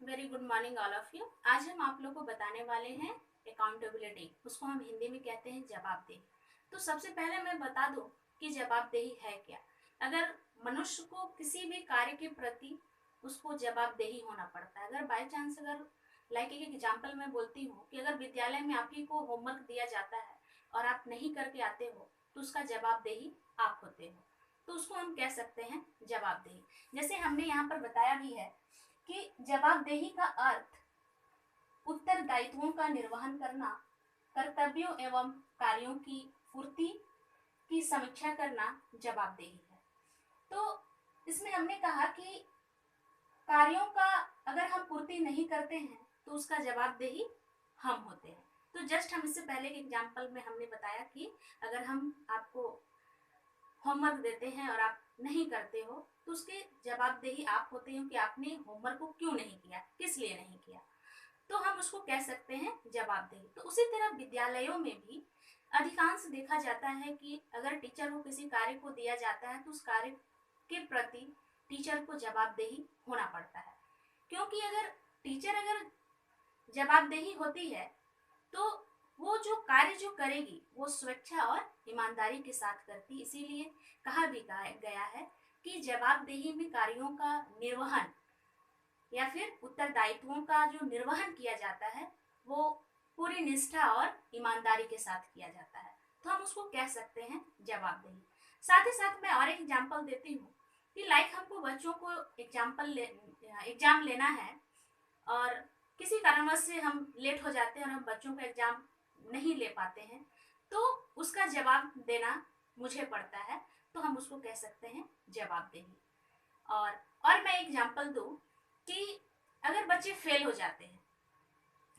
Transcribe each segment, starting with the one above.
Very good morning all of you. आज हम आप लोग को बताने वाले हैं अकाउंटेबिलिटी, उसको हम हिंदी में कहते हैं जवाबदेही। तो सबसे पहले मैं बता दूं कि जवाबदेही है क्या। अगर मनुष्य को किसी भी कार्य के प्रति उसको जवाबदेही होना पड़ता है। अगर बाय चांस अगर लाइक एक एग्जाम्पल मैं बोलती हूँ कि अगर विद्यालय में आप ही को होमवर्क दिया जाता है और आप नहीं करके आते हो तो उसका जवाबदेही आप होते हो, तो उसको हम कह सकते हैं जवाबदेही। जैसे हमने यहाँ पर बताया भी है कि जवाबदेही का अर्थ उत्तरदायित्वों का निर्वहन करना, कर्तव्यों एवं कार्यों की पूर्ति की समीक्षा करना जवाबदेही है। तो इसमें हमने कहा कि कार्यों का अगर हम पूर्ति नहीं करते हैं तो उसका जवाबदेही हम होते हैं। तो जस्ट हम इससे पहले के एग्जाम्पल में हमने बताया कि अगर हम आपको होमवर्क देते हैं और आप नहीं करते हो तो उसके जवाबदेही आप होते हो कि आपने होमवर्क को क्यों नहीं किया, किस लिए नहीं किया, तो हम उसको कह सकते हैं जवाबदेही। तो उसी तरह विद्यालयों में भी अधिकांश देखा जाता है कि अगर टीचर को किसी कार्य को दिया जाता है तो उस कार्य के प्रति टीचर को जवाबदेही होना पड़ता है। क्योंकि अगर टीचर अगर जवाबदेही होती है तो वो जो कार्य जो करेगी वो स्वेच्छा और ईमानदारी के साथ करती। इसीलिए कहा भी गया है कि जवाबदेही में कार्यों का निर्वहन या फिर उत्तरदायित्वों का जो निर्वहन किया जाता है वो पूरी निष्ठा और ईमानदारी के साथ किया जाता है, तो हम उसको कह सकते हैं जवाबदेही। साथ ही साथ मैं और एक एग्जांपल देती हूँ कि लाइक हमको बच्चों को एग्जाम लेना है और किसी कारणवश से हम लेट हो जाते हैं और हम बच्चों का एग्जाम नहीं ले पाते हैं तो उसका जवाब देना मुझे पड़ता है, तो हम उसको कह सकते हैं जवाबदेही। और मैं एग्जांपल दूं कि अगर बच्चे फेल हो जाते हैं,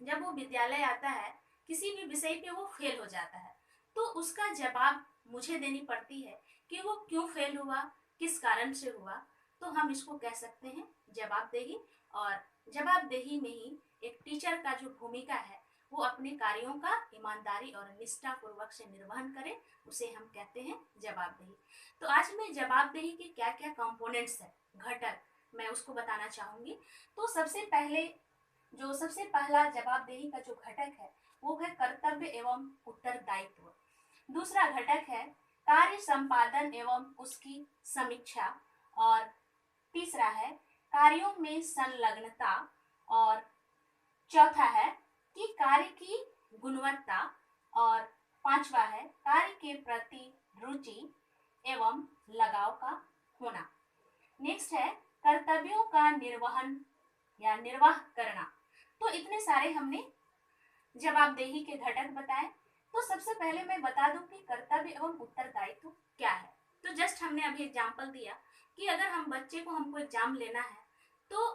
जब वो विद्यालय आता है किसी भी विषय पे वो फेल हो जाता है तो उसका जवाब मुझे देनी पड़ती है कि वो क्यों फेल हुआ, किस कारण से हुआ, तो हम इसको कह सकते हैं जवाबदेही। और जवाबदेही में ही एक टीचर का जो भूमिका है वो अपने कार्यों का ईमानदारी और निष्ठा पूर्वक से निर्वहन करे, उसे हम कहते हैं जवाबदेही। तो आज मैं जवाबदेही के क्या क्या कंपोनेंट्स है, घटक, मैं उसको बताना चाहूंगी। तो सबसे पहला जवाबदेही का जो घटक है वो है कर्तव्य एवं उत्तरदायित्व। दूसरा घटक है कार्य संपादन एवं उसकी समीक्षा। और तीसरा है कार्यों में संलग्नता। और चौथा है कि कार्य की गुणवत्ता। और पांचवा है कार्य के प्रति रुचि एवं लगाव का होना। नेक्स्ट है कर्तव्यों का निर्वहन या निर्वाह करना। तो इतने सारे हमने जवाबदेही के घटक बताए। तो सबसे पहले मैं बता दूं कि कर्तव्य एवं उत्तरदायित्व क्या है। तो जस्ट हमने अभी एग्जांपल दिया कि अगर हम बच्चे को हमको एग्जाम लेना है तो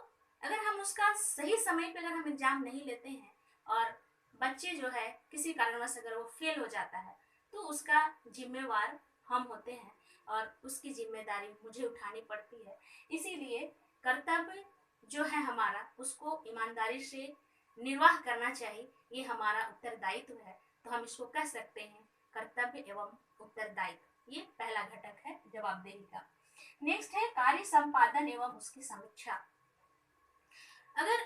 अगर हम उसका सही समय पे अगर हम एग्जाम नहीं लेते हैं और बच्चे जो है किसी कारणवश अगर वो फेल हो जाता है तो उसका जिम्मेवार हम होते हैं और उसकी जिम्मेदारी मुझे उठानी पड़ती है। इसीलिए कर्तव्य जो है हमारा उसको ईमानदारी से निर्वाह करना चाहिए, ये हमारा उत्तरदायित्व है। तो हम इसको कह सकते हैं कर्तव्य एवं उत्तरदायित्व, ये पहला घटक है जवाबदेही का। नेक्स्ट है कार्य संपादन एवं उसकी समीक्षा। अगर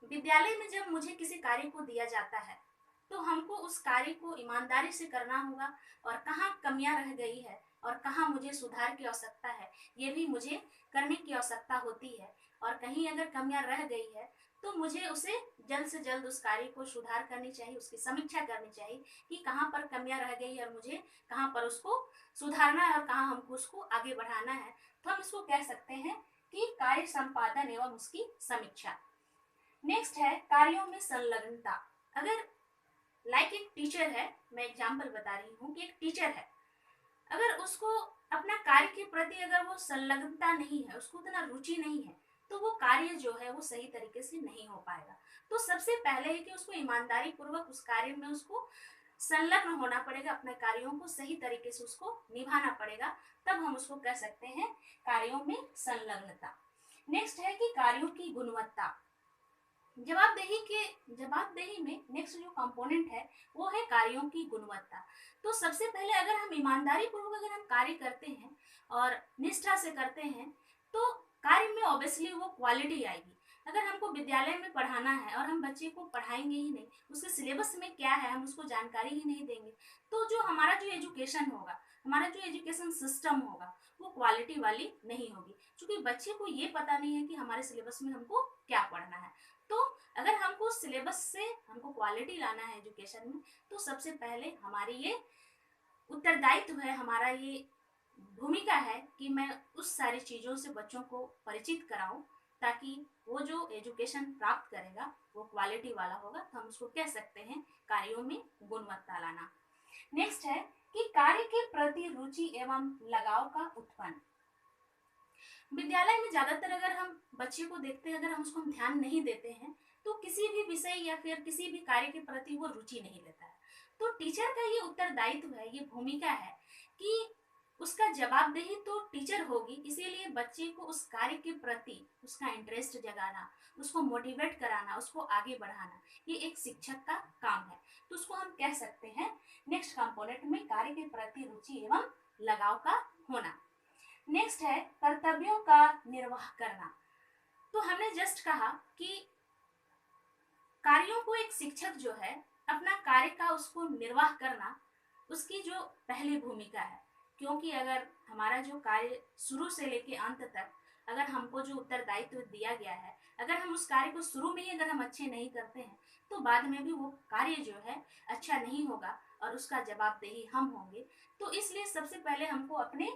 विद्यालय में जब मुझे किसी कार्य को दिया जाता है तो हमको उस कार्य को ईमानदारी से करना होगा और कहाँ कमियां रह गई है और कहाँ मुझे सुधार की आवश्यकता है ये भी मुझे करने की आवश्यकता होती है। और कहीं अगर कमियां रह गई है तो मुझे उसे जल्द से जल्द उस कार्य को सुधार करनी चाहिए, उसकी समीक्षा करनी चाहिए कि कहाँ पर कमियां रह गई और मुझे कहाँ पर उसको सुधारना है और कहाँ हमको उसको आगे बढ़ाना है। तो हम इसको कह सकते हैं कि कार्य संपादन एवं उसकी समीक्षा। नेक्स्ट है कार्यों में संलग्नता। अगर लाइक एक टीचर है, मैं एग्जांपल बता रही हूँ कि एक टीचर है, अगर उसको अपना कार्य के प्रति अगर वो संलग्नता नहीं है, उसको उतना रुचि नहीं है, तो वो कार्य जो है वो सही तरीके से नहीं हो पाएगा। तो सबसे पहले है कि उसको ईमानदारी पूर्वक उस कार्य में उसको संलग्न होना पड़ेगा, अपने कार्यों को सही तरीके से उसको निभाना पड़ेगा, तब हम उसको कह सकते हैं कार्यों में संलग्नता। नेक्स्ट है कि कार्यों की गुणवत्ता। जवाबदेही में नेक्स्ट जो कंपोनेंट है वो है कार्यों की गुणवत्ता। तो सबसे पहले अगर हम ईमानदारी पूर्वक अगर हम कार्य करते हैं और निष्ठा से करते हैं तो कार्य में ऑब्वियसली वो क्वालिटी आएगी। अगर हमको विद्यालय में पढ़ाना है और हम बच्चे को पढ़ाएंगे ही नहीं, उसके सिलेबस में क्या है हम उसको जानकारी ही नहीं देंगे, तो जो हमारा जो एजुकेशन होगा, हमारा जो एजुकेशन सिस्टम होगा, वो क्वालिटी वाली नहीं होगी, क्योंकि बच्चे को ये पता नहीं है कि हमारे सिलेबस में हमको क्या पढ़ना है। तो अगर हमको सिलेबस से हमको क्वालिटी लाना है एजुकेशन में, तो सबसे पहले हमारी ये उत्तरदायित्व है, हमारा ये भूमिका है कि मैं उस सारी चीज़ों से बच्चों को परिचित कराऊं, ताकि वो जो एजुकेशन प्राप्त करेगा वो क्वालिटी वाला होगा। तो हम उसको कह सकते हैं कार्यों में गुणवत्ता लाना। नेक्स्ट है कि कार्य के प्रति रुचि एवं लगाव का उत्पन्न। विद्यालय में ज्यादातर अगर हम बच्चे को देखते हैं, अगर हम उसको ध्यान नहीं देते हैं, तो किसी भी विषय या फिर किसी भी कार्य के प्रति वो रुचि नहीं लेता है। तो टीचर का ये उत्तरदायित्व है, ये भूमिका है कि उसका जवाबदेही तो टीचर होगी, इसीलिए बच्चे को उस कार्य के प्रति उसका इंटरेस्ट जगाना, उसको मोटिवेट कराना, उसको आगे बढ़ाना, ये एक शिक्षक का काम है। तो उसको हम कह सकते हैं नेक्स्ट कंपोनेंट में कार्य के प्रति रुचि एवं लगाव का होना। नेक्स्ट है कर्तव्यों का निर्वाह करना। तो हमने जस्ट कहा कि कार्यों को एक शिक्षक जो है अपना कार्य का उसको निर्वाह करना उसकी जो पहली भूमिका है, क्योंकि अगर हमारा जो कार्य शुरू से लेके अंत तक अगर हमको जो उत्तरदायित्व दिया गया है, अगर हम उस कार्य को शुरू में ही अगर हम अच्छे नहीं करते हैं, तो बाद में भी वो कार्य जो है अच्छा नहीं होगा और उसका जवाबदेही हम होंगे। तो इसलिए सबसे पहले हमको अपने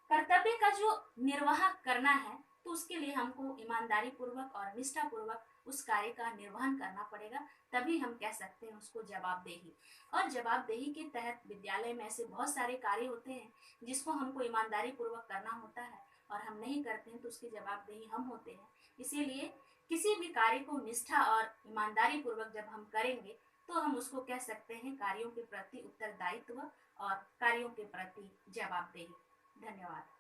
कर्तव्य का जो निर्वाह करना है, तो उसके लिए हमको ईमानदारी पूर्वक और निष्ठा पूर्वक उस कार्य का निर्वहन करना पड़ेगा, तभी हम कह सकते हैं उसको जवाबदेही। और जवाबदेही के तहत विद्यालय में ऐसे बहुत सारे कार्य होते हैं जिसको हमको ईमानदारी पूर्वक करना होता है, और हम नहीं करते हैं तो उसकी जवाबदेही हम होते हैं। इसीलिए किसी भी कार्य को निष्ठा और ईमानदारी पूर्वक जब हम करेंगे, तो हम उसको कह सकते हैं कार्यों के प्रति उत्तरदायित्व और कार्यों के प्रति जवाबदेही। धन्यवाद।